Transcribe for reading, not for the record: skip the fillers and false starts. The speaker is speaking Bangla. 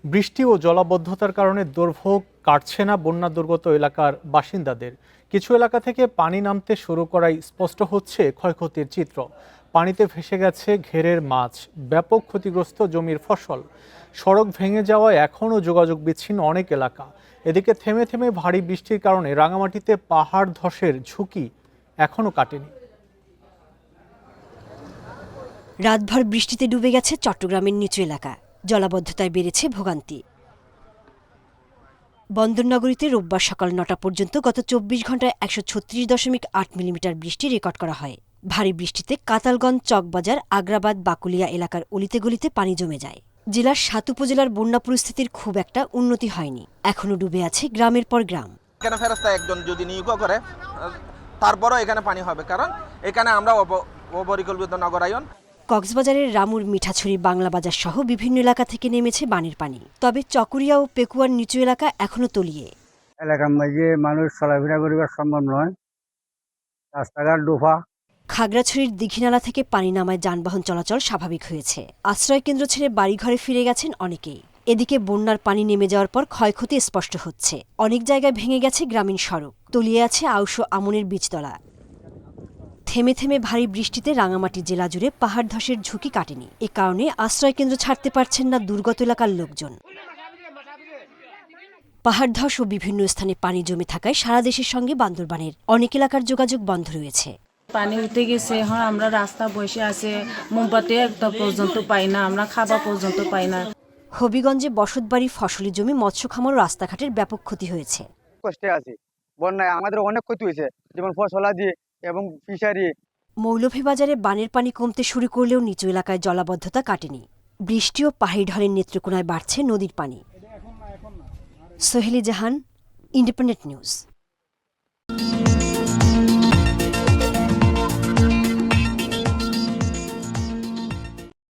বৃষ্টি ও জলাবদ্ধতার কারণে দুর্ভোগ কাটছে না বন্যা দুর্গত এলাকার বাসিন্দাদের। কিছু এলাকা থেকে পানি নামতে শুরু করায় স্পষ্ট হচ্ছে ক্ষয়ক্ষতির চিত্র। পানিতে ভেসে গেছে ঘেরের মাছ, ব্যাপক ক্ষতিগ্রস্ত জমির ফসল। সড়ক ভেঙে যাওয়ায় এখনও যোগাযোগ বিচ্ছিন্ন অনেক এলাকা। এদিকে থেমে থেমে ভারী বৃষ্টির কারণে রাঙামাটিতে পাহাড় ধসের ঝুঁকি এখনও কাটেনি। রাতভর বৃষ্টিতে ডুবে গেছে চট্টগ্রামের নিচু এলাকা, জলাবদ্ধতায় বেড়েছে ভোগান্তি। বন্দরনগরীতে রোববার সকাল ৯টা পর্যন্ত গত ২৪ ঘন্টায় ১৩৬.৮ মিলিমিটার বৃষ্টি রেকর্ড করা হয়। ভারী বৃষ্টিতে কাতালগঞ্জ, চকবাজার, আগ্রাবাদ, বাকুলিয়া এলাকার অলিতে গলিতে পানি জমে যায়। জেলার ৭ উপজেলার বন্যা পরিস্থিতির খুব একটা উন্নতি হয়নি, এখনও ডুবে আছে গ্রামের পর গ্রাম। এখানে ফেরেস্তা একজন যদি নিয়োগ করে তারপরও এখানে পানি হবে, কারণ এখানে আমরা অপরিকল্পিত নগরায়ন। কক্সবাজারের রামুর, মিঠাছড়ি, বাংলা বাজার সহ বিভিন্ন এলাকা থেকে নেমেছে বানের পানি। তবে চকরিয়া ও পেকুয়ার নিচু এলাকা এখনো তলিয়ে। এলাকার মাঝে মানুষ চলাফেরা করিবার সম্ভব নয়, রাস্তাঘাট ডোফা। খাগড়াছড়ির দীঘিনালা থেকে পানি নামায় যানবাহন চলাচল স্বাভাবিক হয়েছে। আশ্রয়কেন্দ্র ছেড়ে বাড়িঘরে ফিরে গেছেন অনেকেই। এদিকে বন্যার পানি নেমে যাওয়ার পর ক্ষয়ক্ষতি স্পষ্ট হচ্ছে। অনেক জায়গায় ভেঙে গেছে গ্রামীণ সড়ক, তলিয়ে আছে আউশ ও আমনের বীজতলা। থেমে থেমে ভারী বৃষ্টিতে রাঙামাটি জেলা জুড়ে পাহাড় ধসের ঝুঁকি কাটেনি। এ কারণে আশ্রয়কেন্দ্র ছাড়তে পারছেন না দুর্গত এলাকার লোকজন। পাহাড় ধস ও বিভিন্ন স্থানে পানি জমে থাকায় সারা দেশের সঙ্গে বান্দরবানের অনেক এলাকার যোগাযোগ বন্ধ রয়েছে। পানি উঠে গেছে, এখন আমরা রাস্তা বসে আছে, মোমবাতি একটা পর্যন্ত পাই না, আমরা খাবার পর্যন্ত পাই না। হবিগঞ্জে বসতবাড়ি, ফসলি জমি, মৎস্য খামার ও রাস্তাঘাটের ব্যাপক ক্ষতি হয়েছে। কষ্টে আছি, বন্যায় আমাদের অনেক ক্ষতি হয়েছে, যেমন ফসলাদি এবং ফিশারি। মৌলভীবাজারে বানের পানি কমতে শুরু করলেও নিচু এলাকায় জলাবদ্ধতা কাটেনি। বৃষ্টি ও পাহাড়ি ঢলের নেত্রকোনায় বাড়ছে নদীর পানি। সোহেলি জাহান, ইন্ডিপেন্ডেন্ট নিউজ।